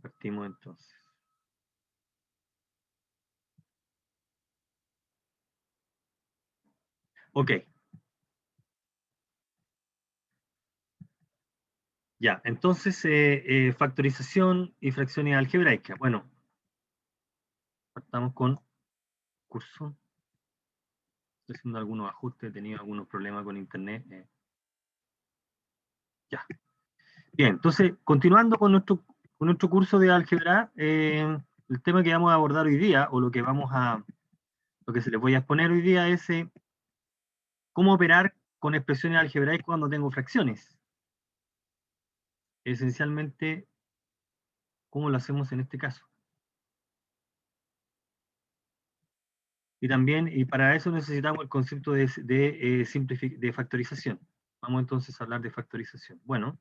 Partimos entonces. Ok. Ya, entonces factorización y fracciones algebraicas. Bueno, partamos con curso. Estoy haciendo algunos ajustes, he tenido algunos problemas con internet. Ya. Bien, entonces, continuando con nuestro curso de álgebra, el tema que vamos a abordar hoy día, o lo que se les voy a exponer hoy día es cómo operar con expresiones algebraicas cuando tengo fracciones. Esencialmente, cómo lo hacemos en este caso. Y también, y para eso necesitamos el concepto de factorización. Vamos entonces a hablar de factorización. Bueno,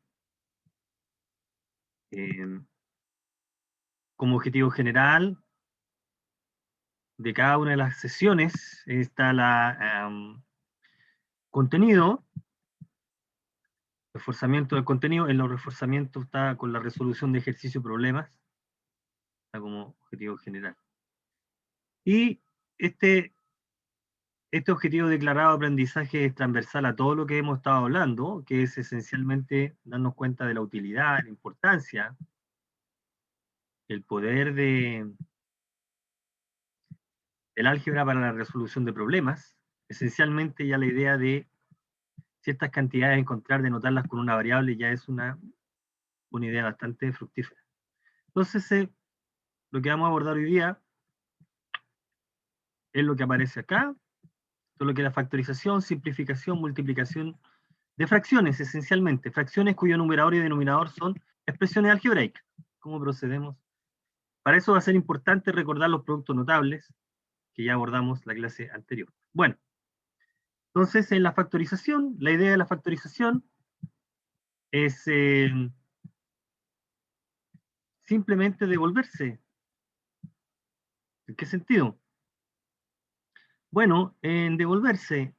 como objetivo general de cada una de las sesiones está la contenido, reforzamiento del contenido. En los reforzamientos está con la resolución de ejercicio y problemas, está como objetivo general. Y este objetivo declarado de aprendizaje es transversal a todo lo que hemos estado hablando, que es esencialmente darnos cuenta de la utilidad, la importancia, el poder del álgebra para la resolución de problemas. Esencialmente ya la idea de ciertas cantidades, encontrar, denotarlas con una variable, ya es una idea bastante fructífera. Entonces, lo que vamos a abordar hoy día es lo que aparece acá, todo lo que es la factorización, simplificación, multiplicación de fracciones, esencialmente. Fracciones cuyo numerador y denominador son expresiones algebraicas. ¿Cómo procedemos? Para eso va a ser importante recordar los productos notables que ya abordamos la clase anterior. Bueno, entonces en la factorización, la idea de la factorización es simplemente devolverse. ¿En qué sentido? Bueno, en devolverse,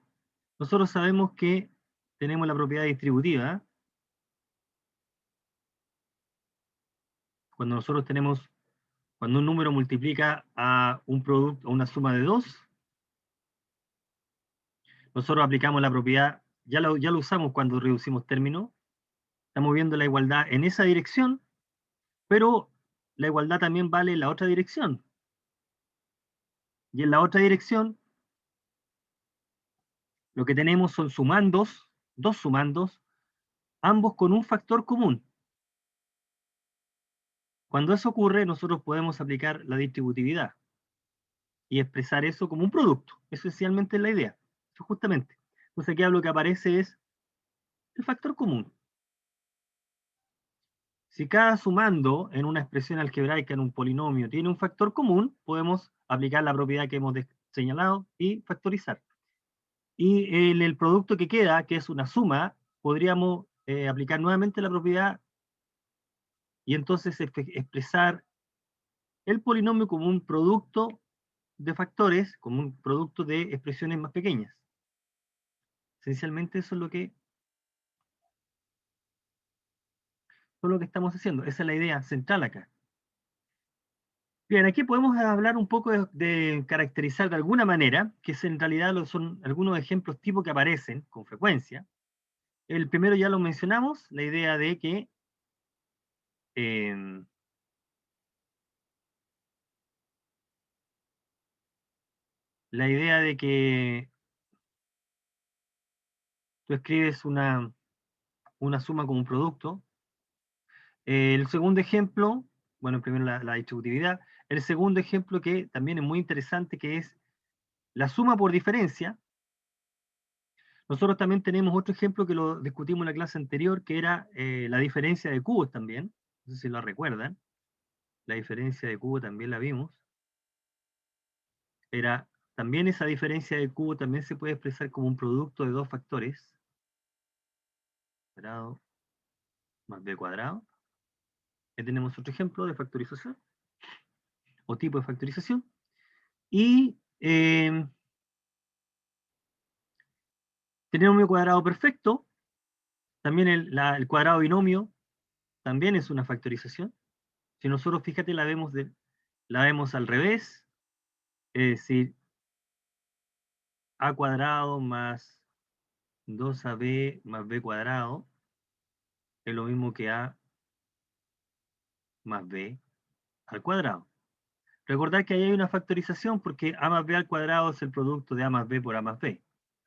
nosotros sabemos que tenemos la propiedad distributiva. Cuando cuando un número multiplica a un producto, a una suma de 2, nosotros aplicamos la propiedad, ya lo usamos cuando reducimos términos, estamos viendo la igualdad en esa dirección, pero la igualdad también vale en la otra dirección. Y en la otra dirección, lo que tenemos son sumandos, dos sumandos, ambos con un factor común. Cuando eso ocurre, nosotros podemos aplicar la distributividad y expresar eso como un producto. Eso esencialmente es la idea. Eso justamente. Entonces aquí lo que aparece es el factor común. Si cada sumando en una expresión algebraica en un polinomio tiene un factor común, podemos aplicar la propiedad que hemos señalado y factorizar. Y en el producto que queda, que es una suma, podríamos aplicar nuevamente la propiedad y entonces expresar el polinomio como un producto de factores, como un producto de expresiones más pequeñas. Esencialmente eso es lo que estamos haciendo. Esa es la idea central acá. Bien, aquí podemos hablar un poco de caracterizar de alguna manera, que en realidad son algunos ejemplos tipo que aparecen con frecuencia. El primero ya lo mencionamos, la idea de que eh, tú escribes una suma como un producto. El segundo ejemplo, bueno, primero la distributividad. El segundo ejemplo que también es muy interesante, que es la suma por diferencia. Nosotros también tenemos otro ejemplo que lo discutimos en la clase anterior, que era la diferencia de cubos también. No sé si lo recuerdan. La diferencia de cubo también la vimos. Era también esa diferencia de cubo también se puede expresar como un producto de dos factores. Cuadrado más b cuadrado. Aquí tenemos otro ejemplo de factorización o tipo de factorización. Y trinomio cuadrado perfecto, también el cuadrado binomio, también es una factorización. Si nosotros, fíjate, la vemos al revés, es decir, a cuadrado más 2ab más b cuadrado es lo mismo que a más b al cuadrado. Recordad que ahí hay una factorización porque a más b al cuadrado es el producto de a más b por a más b.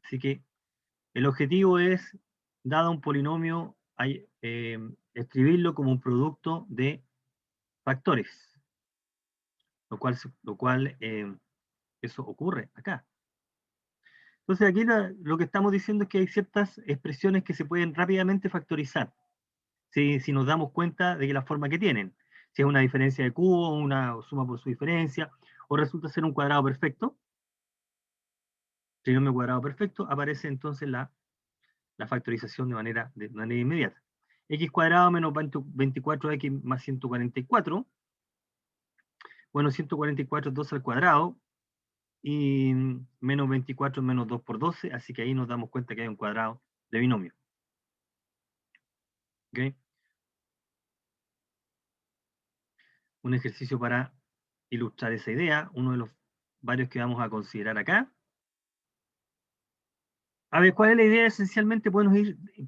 Así que el objetivo es, dado un polinomio, escribirlo como un producto de factores, lo cual eso ocurre acá. Entonces aquí lo que estamos diciendo es que hay ciertas expresiones que se pueden rápidamente factorizar, si nos damos cuenta de que la forma que tienen, si es una diferencia de cubo, una suma por su diferencia, o resulta ser un cuadrado perfecto, trinomio cuadrado perfecto, aparece entonces la factorización de manera inmediata. X cuadrado menos 24x más 144, bueno, 144 es 2 al cuadrado, y menos 24 menos 2 por 12, así que ahí nos damos cuenta que hay un cuadrado de binomio. ¿Okay? Un ejercicio para ilustrar esa idea, uno de los varios que vamos a considerar acá. A ver, ¿cuál es la idea? Esencialmente podemos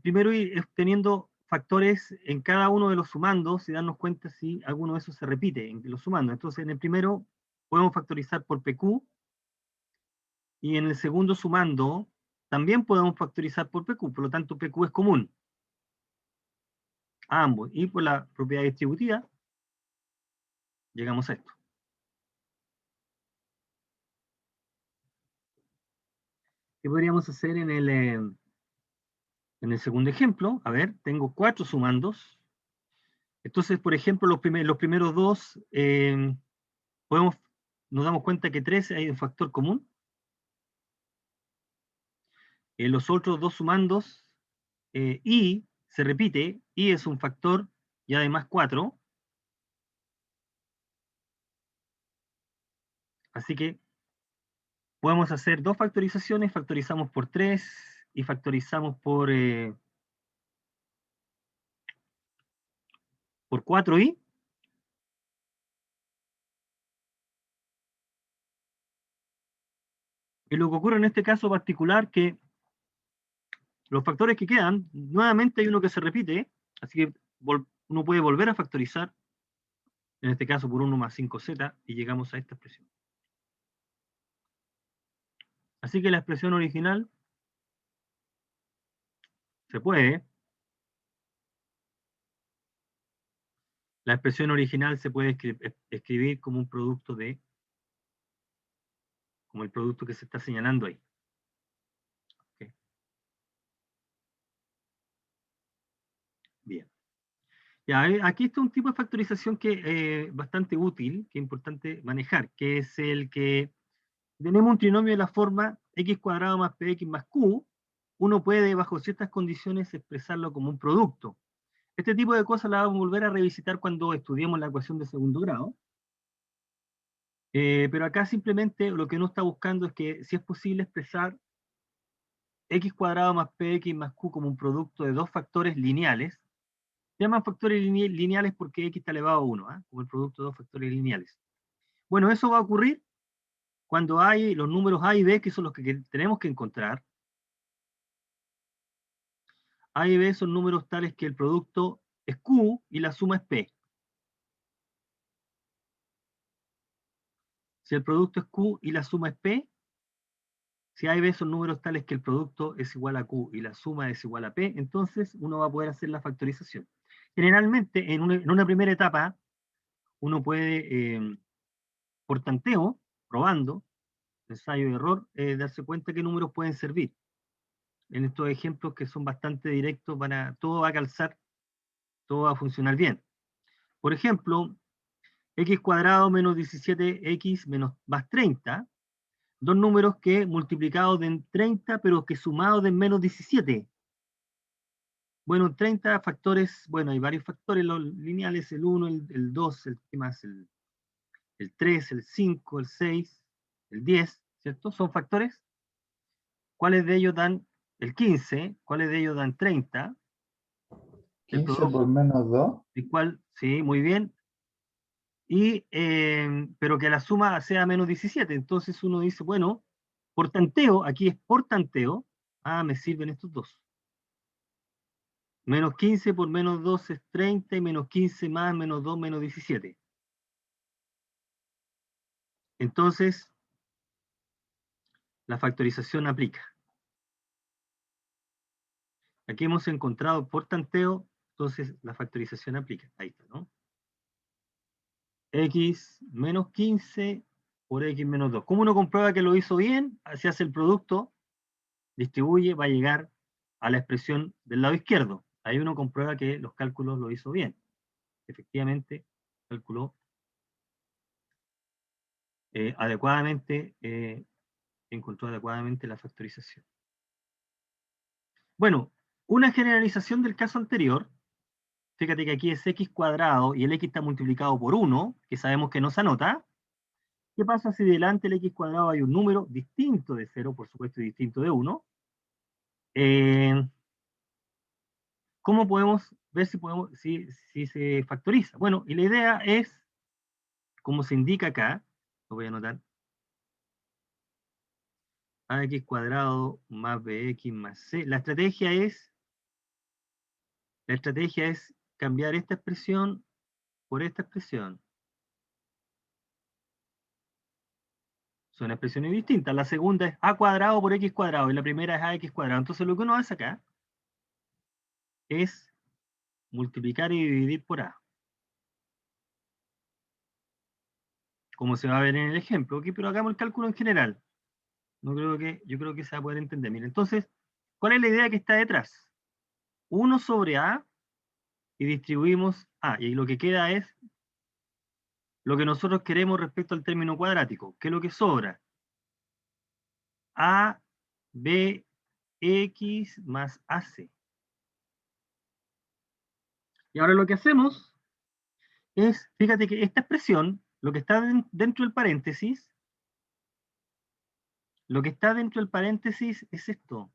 primero ir obteniendo factores en cada uno de los sumandos y darnos cuenta si alguno de esos se repite en los sumandos. Entonces, en el primero podemos factorizar por PQ, y en el segundo sumando también podemos factorizar por PQ, por lo tanto PQ es común a ambos, y por la propiedad distributiva llegamos a esto. ¿Qué podríamos hacer en el segundo ejemplo? A ver, tengo 4 sumandos. Entonces, por ejemplo, los primeros dos, nos damos cuenta que 3 hay un factor común. En los otros dos sumandos, y se repite, y es un factor, y además 4. Así que podemos hacer dos factorizaciones, factorizamos por 3 y factorizamos por 4i. Y lo que ocurre en este caso particular, que los factores que quedan, nuevamente hay uno que se repite, así que uno puede volver a factorizar, en este caso por 1 más 5z, y llegamos a esta expresión. Así que la expresión original se puede, la expresión original se puede escribir como un producto como el producto que se está señalando ahí. Okay. Bien. Ya, aquí está un tipo de factorización que es bastante útil, que es importante manejar, que es el que tenemos un trinomio de la forma x cuadrado más px más q, uno puede, bajo ciertas condiciones, expresarlo como un producto. Este tipo de cosas las vamos a volver a revisitar cuando estudiemos la ecuación de segundo grado. Pero acá simplemente lo que uno está buscando es que si es posible expresar x cuadrado más px más q como un producto de dos factores lineales. Se llaman factores lineales porque x está elevado a 1, como el producto de dos factores lineales. Bueno, eso va a ocurrir cuando hay los números a y b, que son los que tenemos que encontrar. A y b son números tales que el producto es q y la suma es p. Si el producto es q y la suma es p, si A y B son números tales que el producto es igual a Q y la suma es igual a P, entonces uno va a poder hacer la factorización. Generalmente, en una primera etapa, uno puede, por tanteo, probando, ensayo y error, darse cuenta qué números pueden servir. En estos ejemplos que son bastante directos, todo va a calzar, todo va a funcionar bien. Por ejemplo, x cuadrado menos 17x menos más 30, dos números que multiplicados den 30, pero que sumados den menos 17. Bueno, 30 factores, bueno, hay varios factores los lineales, el 1, el 2, ¿qué más? El 3, el 5, el 6, el 10, ¿cierto? Son factores. ¿Cuáles de ellos dan el 15? ¿Cuáles de ellos dan 30? El 15 producto, por menos 2. ¿el cual? Sí, muy bien. pero que la suma sea menos 17. Entonces uno dice, bueno, por tanteo, aquí es por tanteo, me sirven estos dos. Menos 15 por menos 2 es 30, y menos 15 más menos 2 menos 17. Entonces, la factorización aplica. Aquí hemos encontrado por tanteo, entonces la factorización aplica. Ahí está, ¿no? X menos 15 por X menos 2. ¿Cómo uno comprueba que lo hizo bien? Se hace el producto, distribuye, va a llegar a la expresión del lado izquierdo. Ahí uno comprueba que los cálculos lo hizo bien. Efectivamente, calculó adecuadamente, encontró adecuadamente la factorización. Bueno, una generalización del caso anterior, fíjate que aquí es x cuadrado y el x está multiplicado por 1, que sabemos que no se anota. ¿Qué pasa si delante del x cuadrado hay un número distinto de 0, por supuesto, y distinto de 1? ¿Cómo podemos ver si se factoriza? Bueno, y la idea es, como se indica acá, lo voy a anotar, ax cuadrado más bx más c. La estrategia es cambiar esta expresión por esta expresión. Son expresiones distintas. La segunda es a cuadrado por x cuadrado y la primera es ax cuadrado. Entonces lo que uno hace acá es multiplicar y dividir por a. Como se va a ver en el ejemplo. ¿Ok? Pero hagamos el cálculo en general. Yo creo que se va a poder entender. Mira, entonces, ¿cuál es la idea que está detrás? 1 sobre a y distribuimos a. Y lo que queda es lo que nosotros queremos respecto al término cuadrático. ¿Qué es lo que sobra? A, B, X más AC. Y ahora lo que hacemos es, fíjate que esta expresión, lo que está dentro del paréntesis, lo que está dentro del paréntesis es esto.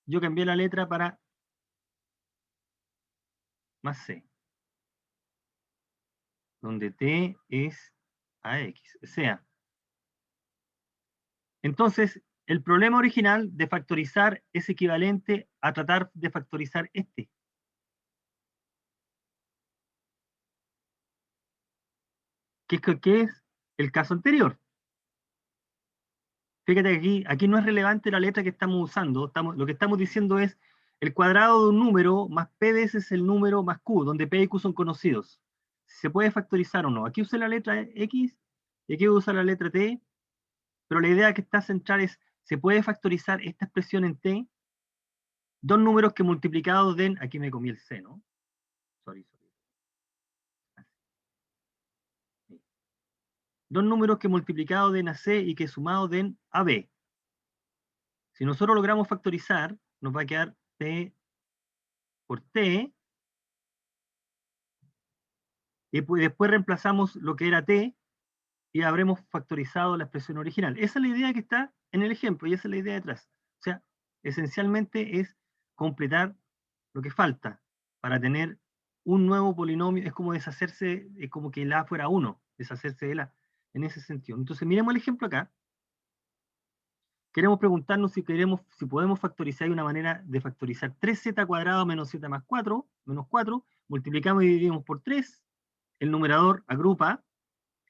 Yo cambié la letra para más C, donde T es AX. O sea, entonces, el problema original de factorizar es equivalente a tratar de factorizar este. ¿Qué es el caso anterior? Fíjate que aquí no es relevante la letra que estamos usando. Lo que estamos diciendo es el cuadrado de un número más p veces es el número más q, donde p y q son conocidos. ¿Se puede factorizar o no? Aquí usé la letra x y aquí voy a usar la letra t, pero la idea que está central es, ¿se puede factorizar esta expresión en t? Dos números que multiplicados den, aquí me comí el c, ¿no? Sorry. Dos números que multiplicados den a c y que sumados den a b. Si nosotros logramos factorizar, nos va a quedar t por t, y después reemplazamos lo que era t y habremos factorizado la expresión original. Esa es la idea que está en el ejemplo y esa es la idea detrás. O sea, esencialmente es completar lo que falta para tener un nuevo polinomio. Es como deshacerse, es como que el a fuera 1, deshacerse de la, en ese sentido. Entonces miremos el ejemplo acá. Queremos preguntarnos si podemos factorizar. Hay una manera de factorizar 3z cuadrado menos z más 4, menos 4, multiplicamos y dividimos por 3, el numerador agrupa,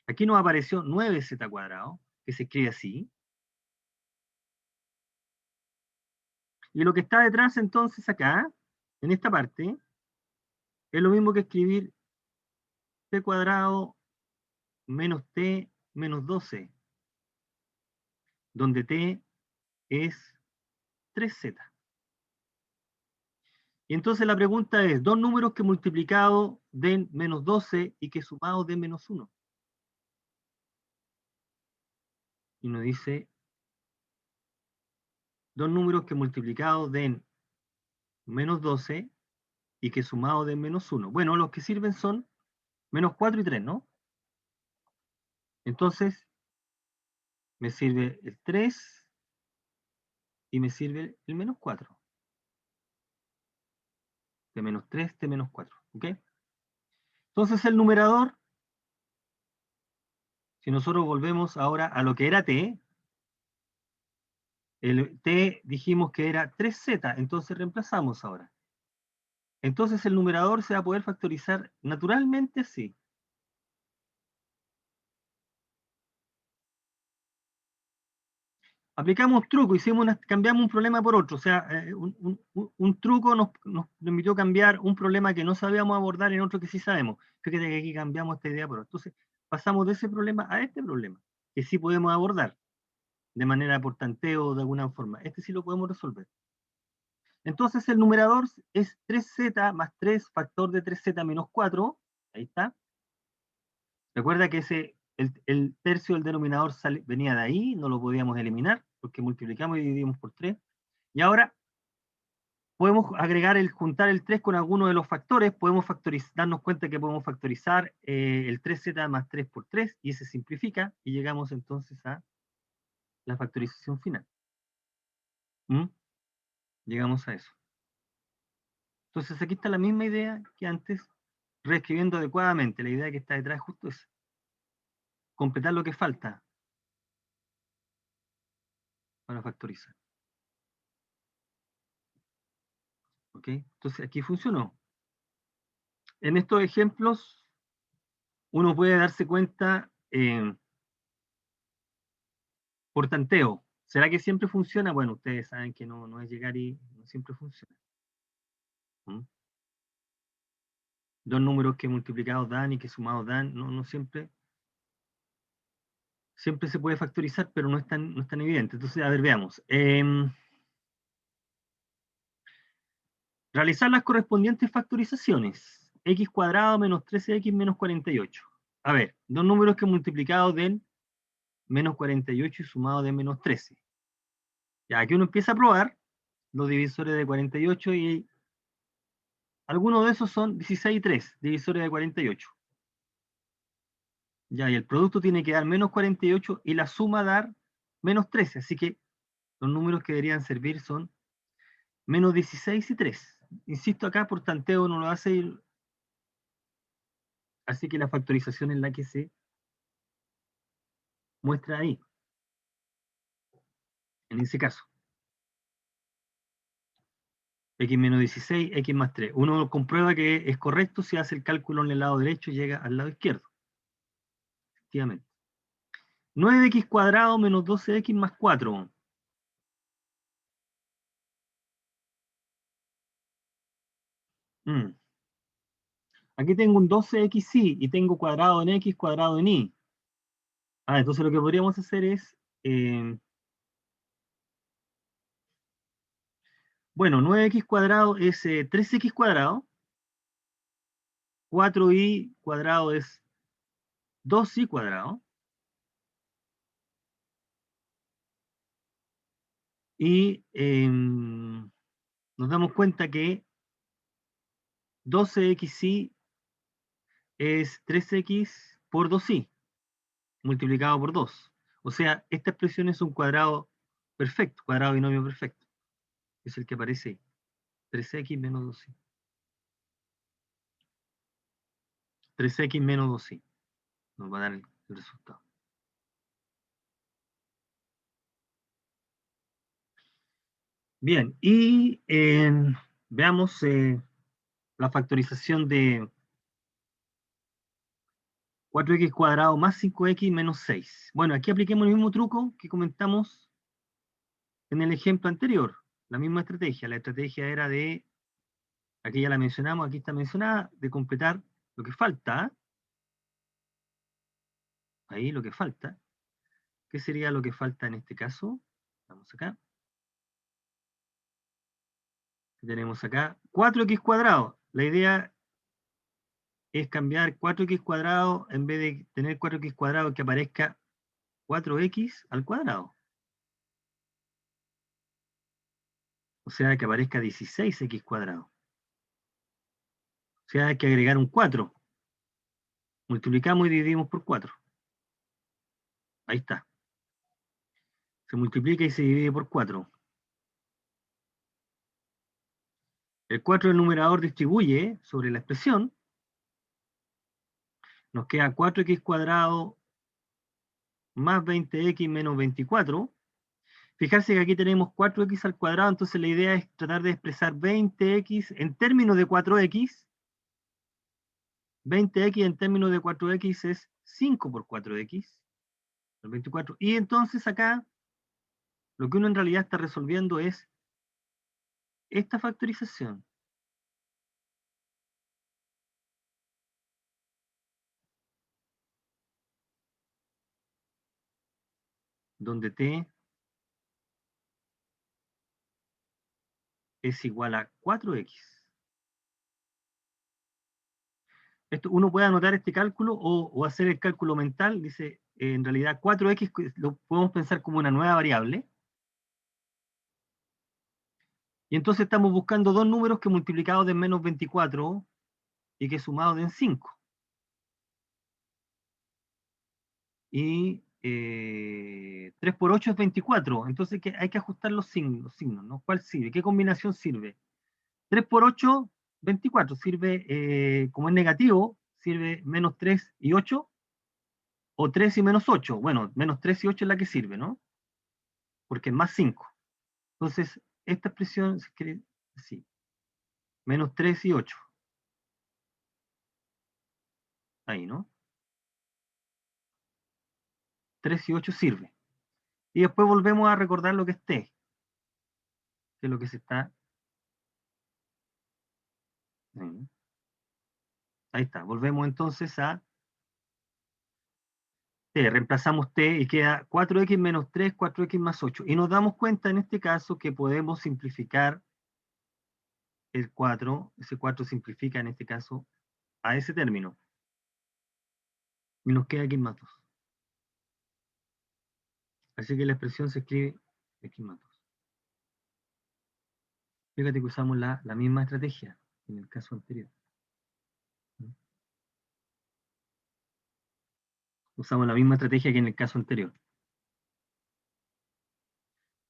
aquí nos apareció 9z cuadrado, que se escribe así, y lo que está detrás entonces acá, en esta parte, es lo mismo que escribir t cuadrado menos t menos 12, donde t es 3z. Y entonces la pregunta es, dos números que multiplicados den menos 12 y que sumados den menos 1. Y nos dice, dos números que multiplicados den menos 12 y que sumados den menos 1. Bueno, los que sirven son menos 4 y 3, ¿no? Entonces, me sirve el 3 y me sirve el menos 4. De menos 3, de menos 4. ¿Ok? Entonces el numerador Si nosotros volvemos ahora a lo que era t, el t dijimos que era 3z, entonces reemplazamos ahora. Entonces el numerador se va a poder factorizar naturalmente así. Aplicamos un truco, cambiamos un problema por otro. O sea, un truco nos permitió cambiar un problema que no sabíamos abordar en otro que sí sabemos. Fíjate que aquí cambiamos esta idea por otro. Entonces, pasamos de ese problema a este problema, que sí podemos abordar de manera por tanteo o de alguna forma. Este sí lo podemos resolver. Entonces, el numerador es 3z más 3 factor de 3z menos 4. Ahí está. Recuerda que el tercio del denominador venía de ahí, no lo podíamos eliminar, porque multiplicamos y dividimos por 3. Y ahora podemos juntar el 3 con alguno de los factores, podemos darnos cuenta que podemos factorizar el 3z más 3 por 3, y se simplifica, y llegamos entonces a la factorización final. ¿Mm? Llegamos a eso. Entonces aquí está la misma idea que antes, reescribiendo adecuadamente. La idea que está detrás justo es completar lo que falta para factorizar. ¿Ok? Entonces aquí funcionó. En estos ejemplos, uno puede darse cuenta por tanteo. ¿Será que siempre funciona? Bueno, ustedes saben que no es llegar y no siempre funciona. ¿Mm? Dos números que multiplicados dan y que sumados dan, no siempre se puede factorizar, pero no es tan evidente. Entonces, a ver, veamos. Realizar las correspondientes factorizaciones. X cuadrado menos 13x menos 48. A ver, dos números que multiplicados den menos 48 y sumado de menos 13. Ya, aquí uno empieza a probar los divisores de 48 y algunos de esos son 16 y 3, divisores de 48. Ya, y el producto tiene que dar menos 48 y la suma dar menos 13. Así que los números que deberían servir son menos 16 y 3. Insisto, acá por tanteo no lo hace, así que la factorización es la que se muestra ahí, en ese caso. X menos 16, X más 3. Uno comprueba que es correcto si hace el cálculo en el lado derecho y llega al lado izquierdo. Efectivamente. 9x cuadrado menos 12x más 4. Aquí tengo un 12xy y tengo cuadrado en x, cuadrado en y. Entonces lo que podríamos hacer es, bueno, 9x cuadrado es 3x cuadrado, 4y cuadrado es 2y cuadrado, y nos damos cuenta que 12xy es 3x por 2y, multiplicado por 2. O sea, esta expresión es un cuadrado perfecto, cuadrado binomio perfecto. Es el que aparece ahí. 3x menos 2y. 3x menos 2y. Nos va a dar el resultado. Bien, y veamos la factorización de 4x cuadrado más 5x menos 6. Bueno, aquí apliquemos el mismo truco que comentamos en el ejemplo anterior. La misma estrategia. La estrategia era de, aquí ya la mencionamos, aquí está mencionada, de completar lo que falta. Ahí lo que falta. ¿Qué sería lo que falta en este caso? Vamos acá. Tenemos acá 4x cuadrado. La idea es cambiar 4x cuadrado, en vez de tener 4x cuadrado, que aparezca 4x al cuadrado. O sea, que aparezca 16x cuadrado. O sea, hay que agregar un 4. Multiplicamos y dividimos por 4. Ahí está. Se multiplica y se divide por 4. El 4 del numerador distribuye sobre la expresión. Nos queda 4x cuadrado más 20x menos 24. Fijarse que aquí tenemos 4x al cuadrado, entonces la idea es tratar de expresar 20x en términos de 4x. 20x en términos de 4x es 5 por 4x, el 24. Y entonces acá, lo que uno en realidad está resolviendo es esta factorización. Donde t es igual a 4x. Esto, uno puede anotar este cálculo o hacer el cálculo mental. Dice, en realidad 4x lo podemos pensar como una nueva variable. Y entonces estamos buscando dos números que multiplicados den menos 24 y que sumados den 5. Y 3 por 8 es 24. Entonces hay que ajustar los signos, ¿no? ¿Cuál sirve? ¿Qué combinación sirve? 3 por 8, 24. Sirve, como es negativo, sirve menos 3 y 8, o 3 y menos 8. Bueno, menos 3 y 8 es la que sirve, ¿no? Porque es más 5. Entonces, esta expresión se escribe así. Menos 3 y 8. Ahí, ¿no? 3 y 8 sirve. Y después volvemos a recordar lo que es t, que es lo que se está... Ahí está. Volvemos entonces a t. Reemplazamos t y queda 4x menos 3, 4x más 8. Y nos damos cuenta en este caso que podemos simplificar el 4. Ese 4 simplifica en este caso a ese término. Y nos queda x más 2. Así que la expresión se escribe x más 2. Fíjate que usamos la misma estrategia en el caso anterior. Usamos la misma estrategia que en el caso anterior.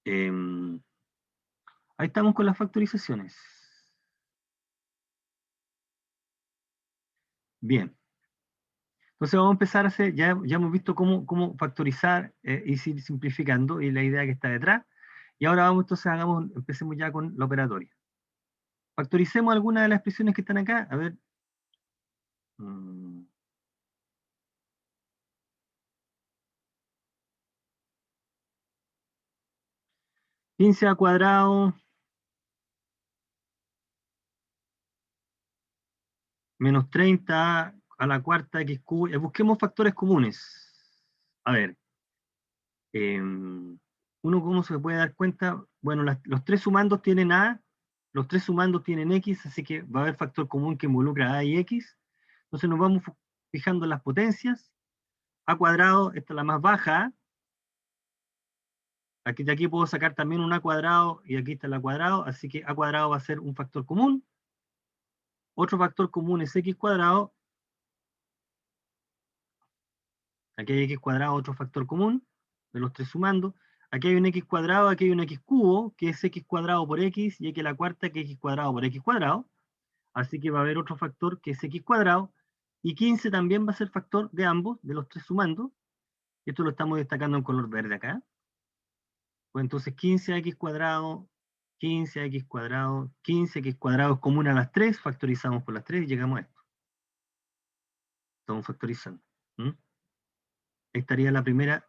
Ahí estamos con las factorizaciones. Bien. Entonces vamos a empezar a hacer, ya hemos visto cómo factorizar y ir simplificando, y la idea que está detrás. Y ahora vamos, entonces empecemos ya con la operatoria. Factoricemos algunas de las expresiones que están acá. A ver. 15 al cuadrado menos 30 a la cuarta x cubo. Busquemos factores comunes. A ver. Uno, ¿cómo se puede dar cuenta? Bueno, los tres sumandos tienen a, los tres sumandos tienen x, así que va a haber factor común que involucra a y x. Entonces nos vamos fijando en las potencias. A cuadrado, esta es la más baja. Aquí, de aquí puedo sacar también un a cuadrado y aquí está el a cuadrado, así que a cuadrado va a ser un factor común. Otro factor común es x cuadrado. Aquí hay x cuadrado, otro factor común de los tres sumando. Aquí hay un x cuadrado, aquí hay un x cubo, que es x cuadrado por x, y aquí la cuarta, que es x cuadrado por x cuadrado. Así que va a haber otro factor que es x cuadrado. Y 15 también va a ser factor de ambos, de los tres sumando. Esto lo estamos destacando en color verde acá. Pues entonces 15x cuadrado, 15x cuadrado, 15x cuadrado es común a las 3, factorizamos por las 3 y llegamos a esto. Estamos factorizando. Estaría la primera,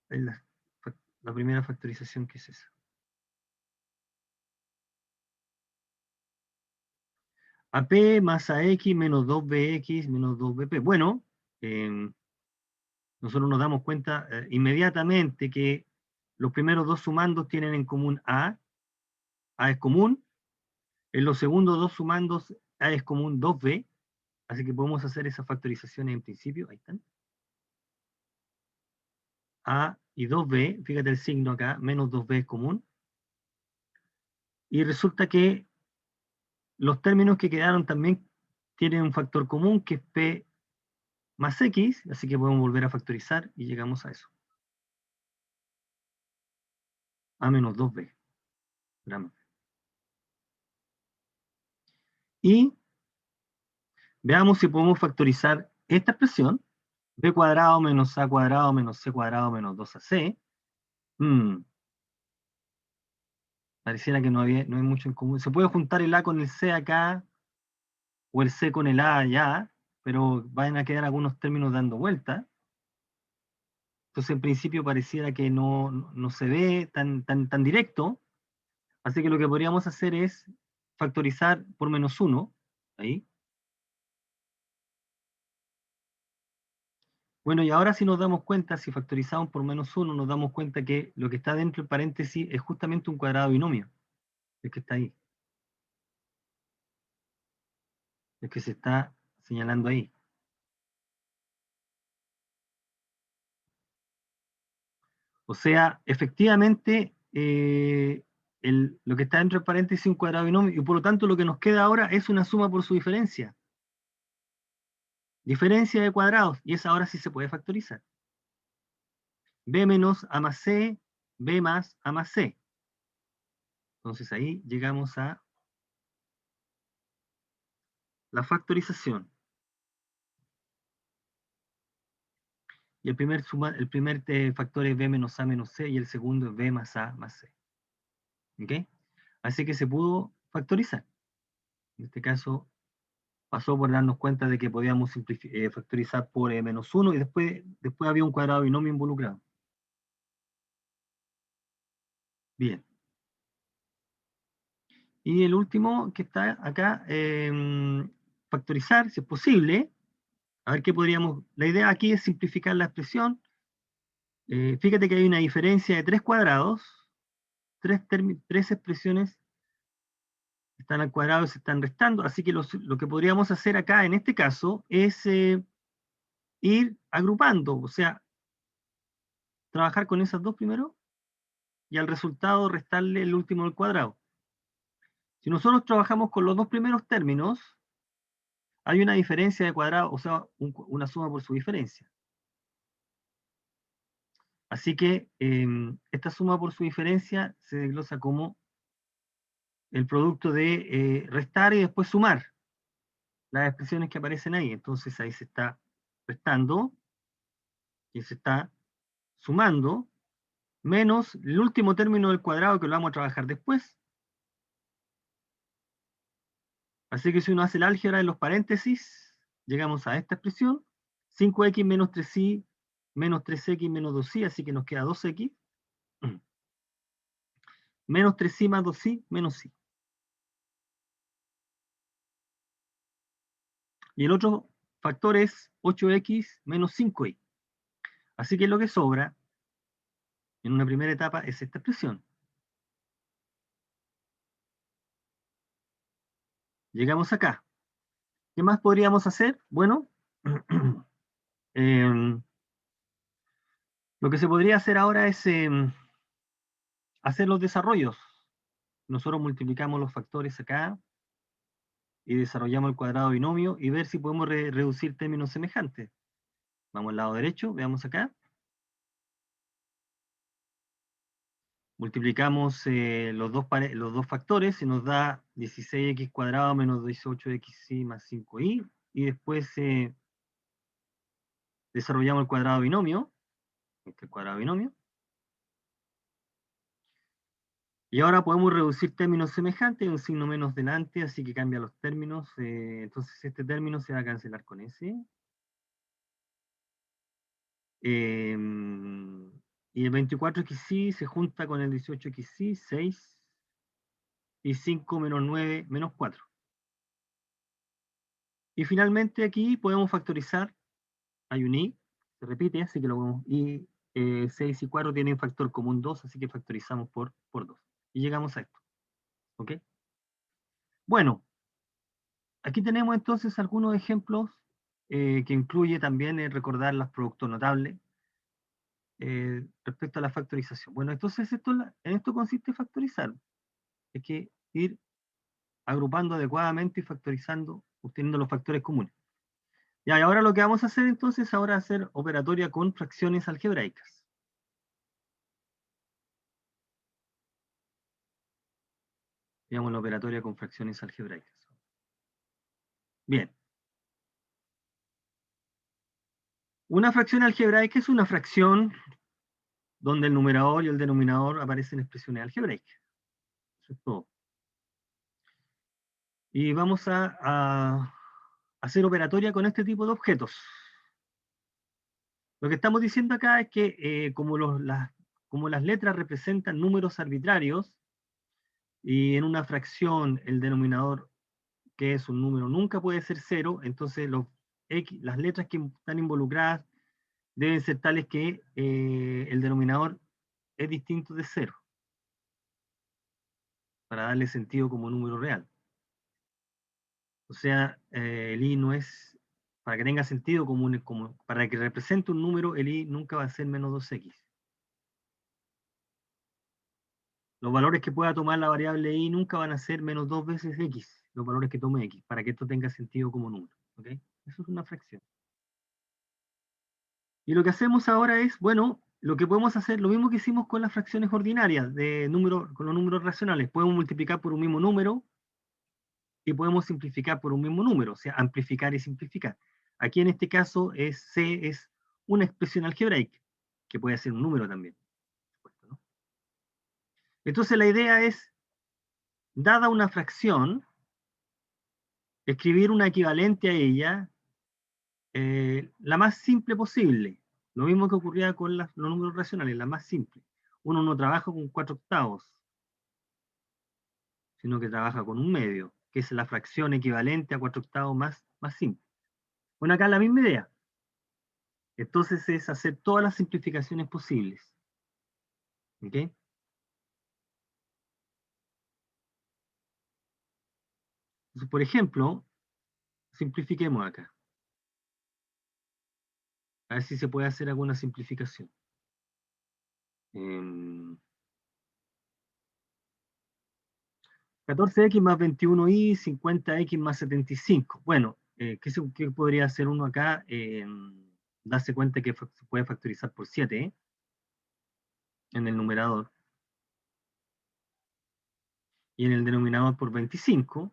la primera factorización, que es esa. AP más AX menos 2BX menos 2BP. Bueno, nosotros nos damos cuenta inmediatamente que los primeros dos sumandos tienen en común A es común. En los segundos dos sumandos, A es común 2B. Así que podemos hacer esas factorizaciones en principio. Ahí están. A y 2B, fíjate el signo acá, menos 2B es común. Y resulta que los términos que quedaron también tienen un factor común, que es P más X, así que podemos volver a factorizar y llegamos a eso. A menos 2B. Y veamos si podemos factorizar esta expresión, B cuadrado menos A cuadrado menos C cuadrado menos 2AC. Mm, pareciera que no hay mucho en común. Se puede juntar el A con el C acá, o el C con el A allá, pero van a quedar algunos términos dando vuelta. Entonces, en principio, pareciera que no se ve tan directo. Así que lo que podríamos hacer es factorizar por menos 1. Ahí. Bueno, y ahora si nos damos cuenta, si factorizamos por menos 1, nos damos cuenta que lo que está dentro del paréntesis es justamente un cuadrado binomio, el que está ahí, el que se está señalando ahí. O sea, efectivamente, lo que está dentro del paréntesis es un cuadrado binomio, y por lo tanto lo que nos queda ahora es una suma por su diferencia. Diferencia de cuadrados, y esa ahora sí se puede factorizar. B menos A más C, B más A más C. Entonces ahí llegamos a la factorización. Y el primer factor es B menos A menos C y el segundo es B más A más C. ¿Ok? Así que se pudo factorizar. En este caso pasó por darnos cuenta de que podíamos factorizar por menos 1 y después había un cuadrado binomio involucrado. Bien. Y el último que está acá, factorizar, si es posible. A ver qué podríamos. La idea aquí es simplificar la expresión. Fíjate que hay una diferencia de 3 cuadrados, tres expresiones están al cuadrado y se están restando, así que lo que podríamos hacer acá en este caso es ir agrupando, o sea, trabajar con esas dos primero y al resultado restarle el último del cuadrado. Si nosotros trabajamos con los dos primeros términos, hay una diferencia de cuadrado, o sea, una suma por su diferencia. Así que esta suma por su diferencia se desglosa como el producto de restar y después sumar las expresiones que aparecen ahí. Entonces ahí se está restando y se está sumando menos el último término del cuadrado que lo vamos a trabajar después. Así que si uno hace el álgebra de los paréntesis, llegamos a esta expresión, 5x menos 3y menos 3x menos 2y, así que nos queda 2x, menos 3y más 2y menos y. Y el otro factor es 8x menos 5y. Así que lo que sobra en una primera etapa es esta expresión. Llegamos acá. ¿Qué más podríamos hacer? Bueno, lo que se podría hacer ahora es hacer los desarrollos. Nosotros multiplicamos los factores acá y desarrollamos el cuadrado binomio y ver si podemos reducir términos semejantes. Vamos al lado derecho, veamos acá. Multiplicamos los dos factores y nos da 16x cuadrado menos 18xy más 5y. Y después desarrollamos el cuadrado binomio. Este cuadrado binomio. Y ahora podemos reducir términos semejantes, un signo menos delante, así que cambia los términos. Entonces este término se va a cancelar con ese. Y el 24xy se junta con el 18xy, 6, y 5 menos 9 menos 4. Y finalmente aquí podemos factorizar, hay un i, se repite, así que lo podemos, y 6 y 4 tienen factor común 2, así que factorizamos por 2. Y llegamos a esto. ¿Ok? Bueno, aquí tenemos entonces algunos ejemplos que incluye también recordar los productos notables respecto a la factorización. Bueno, entonces en esto consiste factorizar. Es que ir agrupando adecuadamente y factorizando, obteniendo los factores comunes. Ya, y ahora lo que vamos a hacer entonces, ahora hacer operatoria con fracciones algebraicas. Digamos la operatoria con fracciones algebraicas. Bien. Una fracción algebraica es una fracción donde el numerador y el denominador aparecen expresiones algebraicas. Eso es todo. Y vamos a hacer operatoria con este tipo de objetos. Lo que estamos diciendo acá es que como las letras representan números arbitrarios, y en una fracción el denominador, que es un número, nunca puede ser cero, entonces las letras que están involucradas deben ser tales que el denominador es distinto de cero, para darle sentido como número real. O sea, el i no es, para que tenga sentido para que represente un número, el i nunca va a ser menos 2x. Los valores que pueda tomar la variable i nunca van a ser menos 2 veces x, los valores que tome x, para que esto tenga sentido como número. ¿Ok? Eso es una fracción. Y lo que hacemos ahora es, bueno, lo que podemos hacer, lo mismo que hicimos con las fracciones ordinarias, con los números racionales. Podemos multiplicar por un mismo número y podemos simplificar por un mismo número, o sea, amplificar y simplificar. Aquí en este caso C es una expresión algebraica, que puede ser un número también. ¿No? Entonces la idea es, dada una fracción, escribir una equivalente a ella, la más simple posible. Lo mismo que ocurría con los números racionales, la más simple. Uno no trabaja con 4/8, sino que trabaja con un medio, que es la fracción equivalente a 4/8 más simple. Bueno, acá la misma idea. Entonces es hacer todas las simplificaciones posibles. ¿Ok? Entonces, por ejemplo, simplifiquemos acá. A ver si se puede hacer alguna simplificación. 14x más 21y, 50x más 75. Bueno, ¿qué podría hacer uno acá? Darse cuenta que se puede factorizar por 7 en el numerador. Y en el denominador por 25.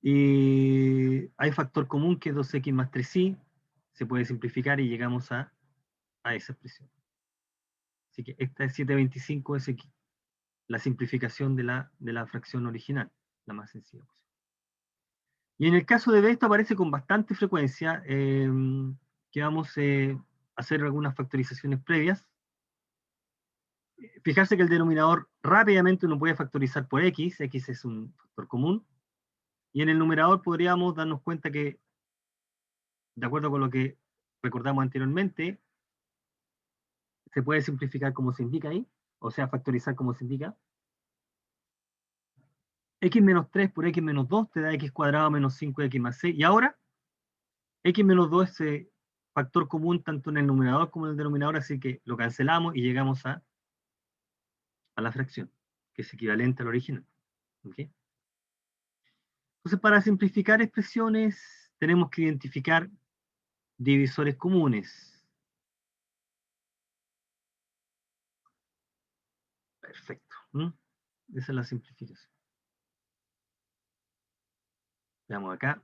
Y hay factor común que es 2x más 3y. Se puede simplificar y llegamos a esa expresión. Así que esta es 7/25, es la simplificación de la fracción original, la más sencilla posible. Y en el caso de B, esto aparece con bastante frecuencia, que vamos a hacer algunas factorizaciones previas. Fijarse que el denominador rápidamente uno puede factorizar por x es un factor común, y en el numerador podríamos darnos cuenta que, de acuerdo con lo que recordamos anteriormente, se puede simplificar como se indica ahí, o sea, factorizar como se indica. X menos 3 por x menos 2 te da x cuadrado menos 5x más 6. Y ahora, x menos 2 es factor común tanto en el numerador como en el denominador, así que lo cancelamos y llegamos a la fracción, que es equivalente al original. ¿Okay? Entonces, para simplificar expresiones, tenemos que identificar divisores comunes. Perfecto. Esa es la simplificación. Veamos acá.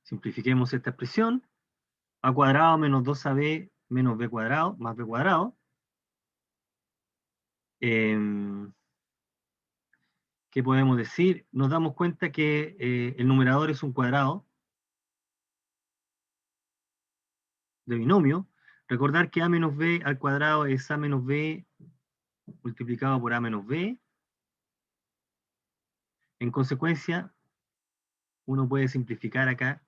Simplifiquemos esta expresión. A cuadrado menos 2ab menos b cuadrado más b cuadrado. ¿Qué podemos decir? Nos damos cuenta que el numerador es un cuadrado de binomio. Recordar que a menos b al cuadrado es a menos b multiplicado por a menos b. En consecuencia, uno puede simplificar acá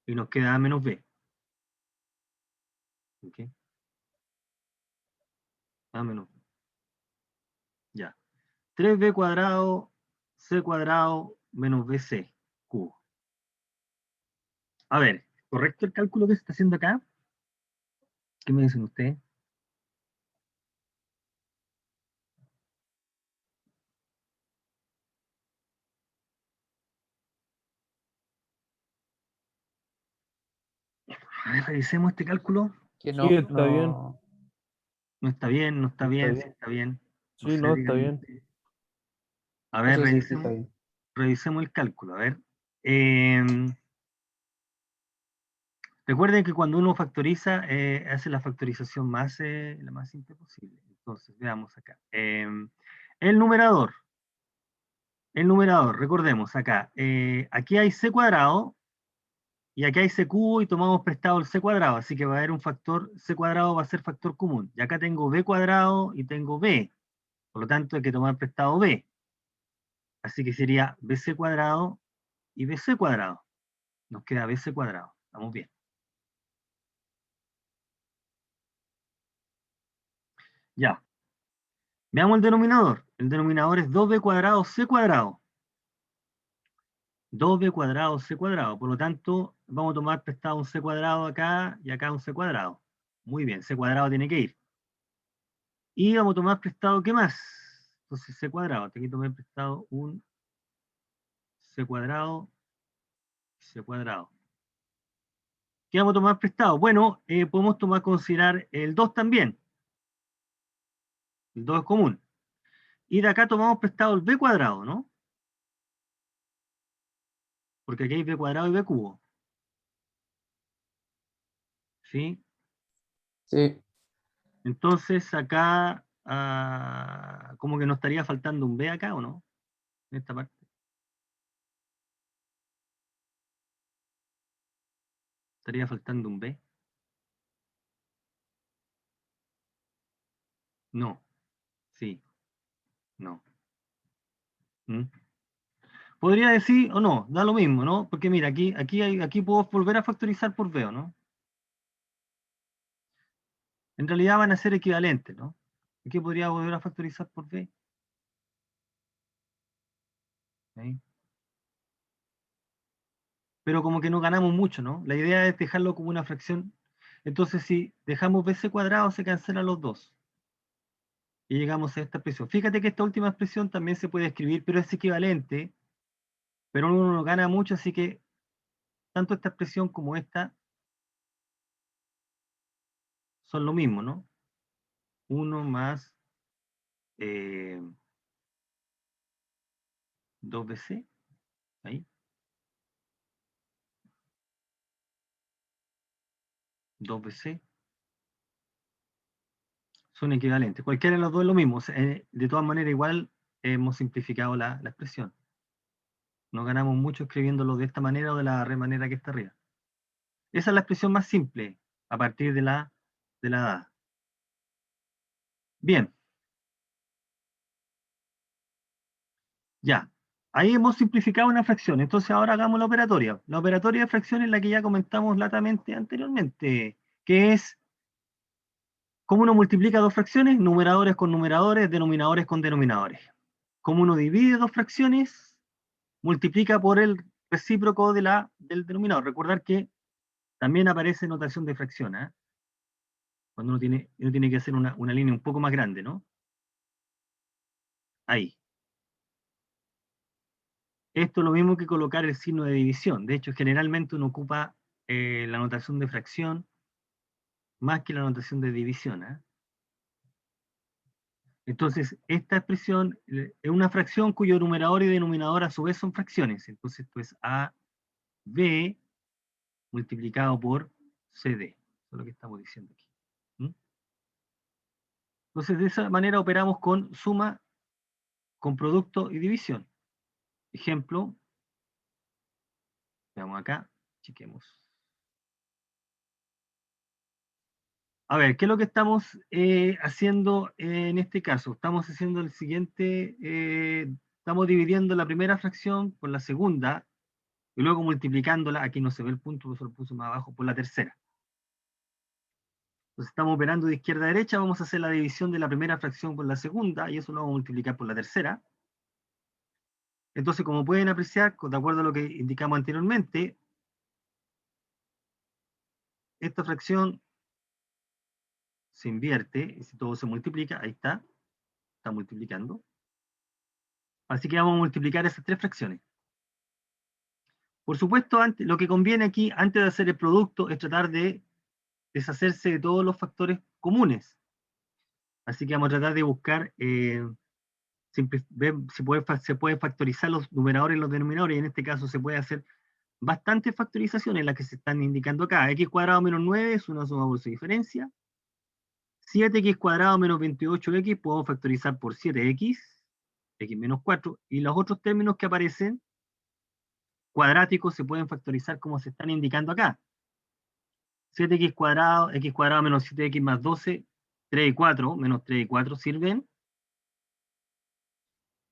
y nos queda a menos b. ¿Okay? A menos b. Ya. 3b cuadrado, c cuadrado menos bc cubo. A ver, ¿correcto el cálculo que se está haciendo acá? ¿Qué me dicen ustedes? A ver, revisemos este cálculo. Que Sí, está bien. No está bien, no está Está bien, sí bien. está bien. No Sí, sé, no, está díganme bien. ustedes. A No ver, sé si sí, está bien. revisemos el cálculo. A ver. Em, Recuerden que cuando uno factoriza, hace la factorización la más simple posible. Entonces, veamos acá. El numerador. El numerador, recordemos acá. Aquí hay c cuadrado y aquí hay c cubo y tomamos prestado el c cuadrado. Así que va a haber un factor, c cuadrado va a ser factor común. Y acá tengo b cuadrado y tengo b. Por lo tanto, hay que tomar prestado b. Así que sería bc cuadrado y bc cuadrado. Nos queda bc cuadrado. Estamos bien. Ya. Veamos el denominador. El denominador es 2b cuadrado c cuadrado. 2b cuadrado c cuadrado. Por lo tanto, vamos a tomar prestado un c cuadrado acá y acá un c cuadrado. Muy bien, c cuadrado tiene que ir. Y vamos a tomar prestado, ¿qué más? Entonces c cuadrado. Aquí tomé prestado un c cuadrado, c cuadrado. ¿Qué vamos a tomar prestado? Bueno, podemos considerar el 2 también. El 2 es común. Y de acá tomamos prestado el b cuadrado, ¿no? Porque aquí hay b cuadrado y b cubo. ¿Sí? Sí, Entonces acá, como que nos estaría faltando un b acá, ¿o no? En esta parte. Estaría faltando un b. No, sí, no. ¿Mm? Podría decir o no, da lo mismo, ¿no? Porque mira, aquí puedo volver a factorizar por b, ¿o no? En realidad van a ser equivalentes, ¿no? Aquí podría volver a factorizar por b. ¿Sí? Pero como que no ganamos mucho, ¿no? La idea es dejarlo como una fracción. Entonces, si dejamos bc cuadrado, se cancelan los dos. Y llegamos a esta expresión. Fíjate que esta última expresión también se puede escribir, pero es equivalente, pero uno no gana mucho, así que tanto esta expresión como esta son lo mismo, ¿no? 1 más 2bc, ahí, 2bc, son equivalentes. Cualquiera de los dos es lo mismo. O sea, de todas maneras, igual hemos simplificado la expresión. No ganamos mucho escribiéndolo de esta manera o de la manera que está arriba. Esa es la expresión más simple a partir de la dada. Bien, ya. Ahí hemos simplificado una fracción. Entonces ahora hagamos la operatoria. La operatoria de fracción es la que ya comentamos latamente anteriormente, que es cómo uno multiplica dos fracciones, numeradores con numeradores, denominadores con denominadores. Cómo uno divide dos fracciones, multiplica por el recíproco del denominador. Recordar que también aparece notación de fracción, ¿eh? Cuando uno tiene que hacer una línea un poco más grande, ¿no? Ahí. Esto es lo mismo que colocar el signo de división. De hecho, generalmente uno ocupa la notación de fracción más que la notación de división, ¿eh? Entonces, esta expresión es una fracción cuyo numerador y denominador a su vez son fracciones. Entonces, esto es AB multiplicado por CD. Eso es lo que estamos diciendo aquí. ¿Mm? Entonces, de esa manera operamos con suma, con producto y división. Ejemplo, veamos acá, chequemos. A ver, ¿qué es lo que estamos haciendo en este caso? Estamos haciendo el siguiente, estamos dividiendo la primera fracción por la segunda y luego multiplicándola, aquí no se ve el punto, por eso lo puse más abajo, por la tercera. Entonces estamos operando de izquierda a derecha, vamos a hacer la división de la primera fracción por la segunda y eso lo vamos a multiplicar por la tercera. Entonces, como pueden apreciar, de acuerdo a lo que indicamos anteriormente, esta fracción se invierte y si todo se multiplica, ahí está multiplicando. Así que vamos a multiplicar esas tres fracciones. Por supuesto, lo que conviene aquí, antes de hacer el producto, es tratar de deshacerse de todos los factores comunes. Así que vamos a tratar de buscar, ver si se puede factorizar los numeradores y los denominadores, y en este caso se puede hacer bastantes factorizaciones, las que se están indicando acá. X cuadrado menos 9 es una suma por su diferencia. 7x cuadrado menos 28x podemos factorizar por 7x, x menos 4, y los otros términos que aparecen cuadráticos se pueden factorizar como se están indicando acá. 7x cuadrado menos 7x más 12, 3 y 4, menos 3 y 4 sirven.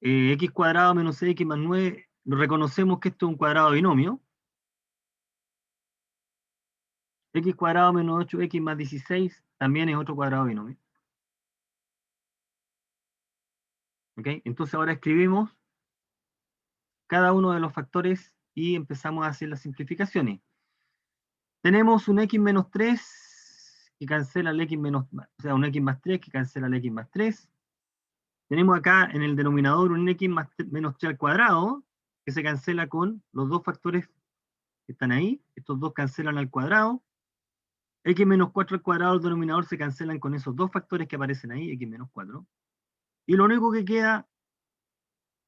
X cuadrado menos 6x más 9, reconocemos que esto es un cuadrado binomio. X cuadrado menos 8x más 16 también es otro cuadrado binomio. ¿Ok? Entonces ahora escribimos cada uno de los factores y empezamos a hacer las simplificaciones. Tenemos un x menos 3 que cancela el x menos, o sea, un x más 3 que cancela el x más 3. Tenemos acá en el denominador un x menos 3 al cuadrado que se cancela con los dos factores que están ahí. Estos dos cancelan al cuadrado. X menos 4 al cuadrado del denominador se cancelan con esos dos factores que aparecen ahí, x menos 4. Y lo único que queda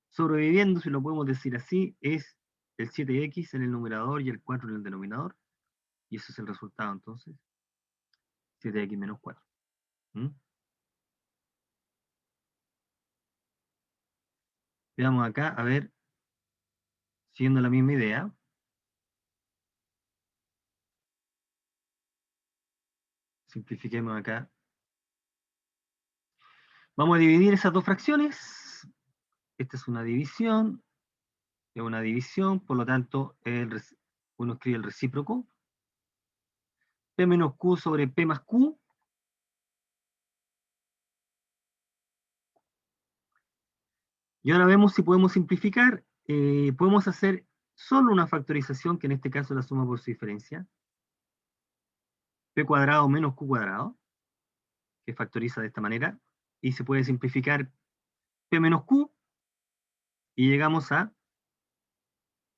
sobreviviendo, si lo podemos decir así, es el 7x en el numerador y el 4 en el denominador. Y ese es el resultado entonces. 7x menos 4. ¿Mm? Veamos acá, a ver, siguiendo la misma idea. Simplifiquemos acá. Vamos a dividir esas dos fracciones. Esta es una división. Es una división, por lo tanto, uno escribe el recíproco. P menos Q sobre P más Q. Y ahora vemos si podemos simplificar. Podemos hacer solo una factorización, que en este caso es la suma por su diferencia. P cuadrado menos Q cuadrado, que factoriza de esta manera. Y se puede simplificar P menos Q. Y llegamos a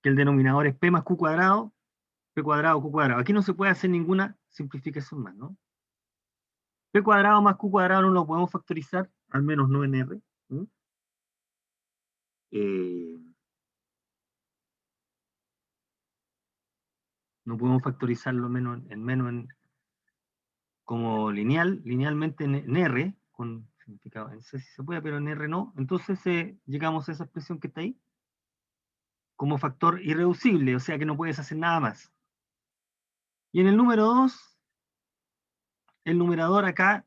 que el denominador es P más Q cuadrado, P cuadrado, Q cuadrado. Aquí no se puede hacer ninguna simplificación más, ¿no? P cuadrado más Q cuadrado no lo podemos factorizar, al menos no en R. ¿Mm? No podemos factorizarlo como linealmente en R, con significado, no sé si se puede, pero en R no. Entonces llegamos a esa expresión que está ahí, como factor irreducible, o sea que no puedes hacer nada más. Y en el número 2, el numerador acá,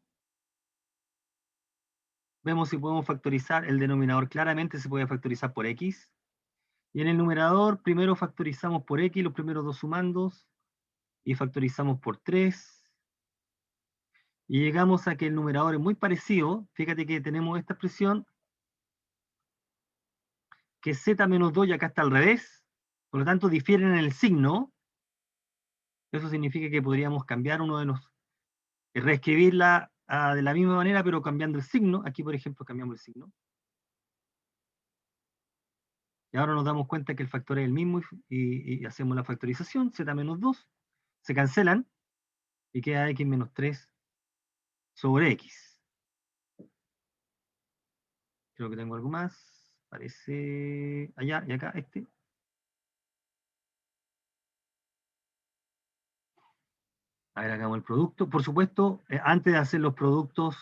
vemos si podemos factorizar el denominador, claramente se puede factorizar por X. Y en el numerador, primero factorizamos por X, los primeros dos sumandos, y factorizamos por 3. Y llegamos a que el numerador es muy parecido. Fíjate que tenemos esta expresión, que es z menos 2 y acá está al revés. Por lo tanto, difieren en el signo. Eso significa que podríamos cambiar uno de los, reescribirla de la misma manera, pero cambiando el signo. Aquí, por ejemplo, cambiamos el signo. Y ahora nos damos cuenta que el factor es el mismo y hacemos la factorización, z menos 2. Se cancelan y queda x menos 3 sobre x. Creo que tengo algo más. Parece allá y acá este. A ver, hagamos el producto. Por supuesto, antes de hacer los productos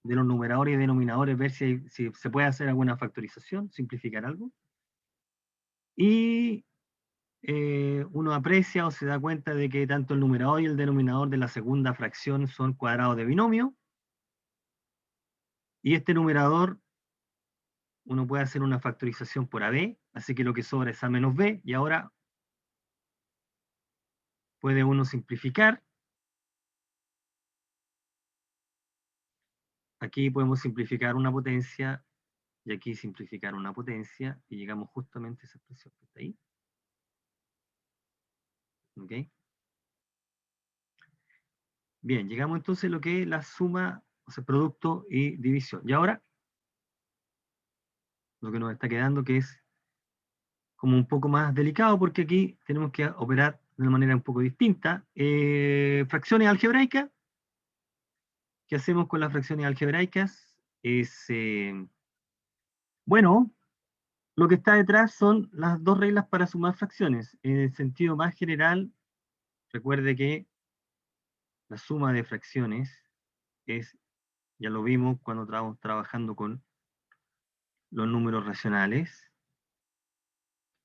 de los numeradores y denominadores, ver si se puede hacer alguna factorización, simplificar algo. Y uno aprecia o se da cuenta de que tanto el numerador y el denominador de la segunda fracción son cuadrados de binomio. Y este numerador, uno puede hacer una factorización por AB, así que lo que sobra es A menos B, y ahora puede uno simplificar. Aquí podemos simplificar una potencia, y aquí simplificar una potencia, y llegamos justamente a esa expresión que está ahí. ¿Ok? Bien, llegamos entonces a lo que es la suma, o sea, producto y división. Y ahora, lo que nos está quedando, que es como un poco más delicado, porque aquí tenemos que operar de una manera un poco distinta. Fracciones algebraicas, ¿Qué hacemos con las fracciones algebraicas? Bueno, lo que está detrás son las dos reglas para sumar fracciones. En el sentido más general, recuerde que la suma de fracciones es, ya lo vimos cuando estábamos trabajando con los números racionales.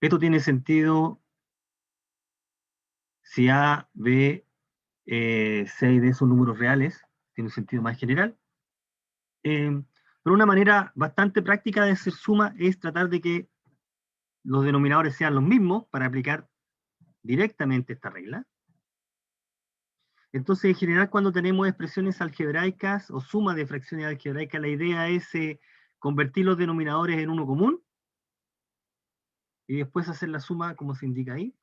Esto tiene sentido si A, B, C y D son números reales, tiene un sentido más general. Pero una manera bastante práctica de hacer suma es tratar de que los denominadores sean los mismos para aplicar directamente esta regla. Entonces, en general, cuando tenemos expresiones algebraicas o suma de fracciones algebraicas, la idea es convertir los denominadores en uno común y después hacer la suma como se indica ahí.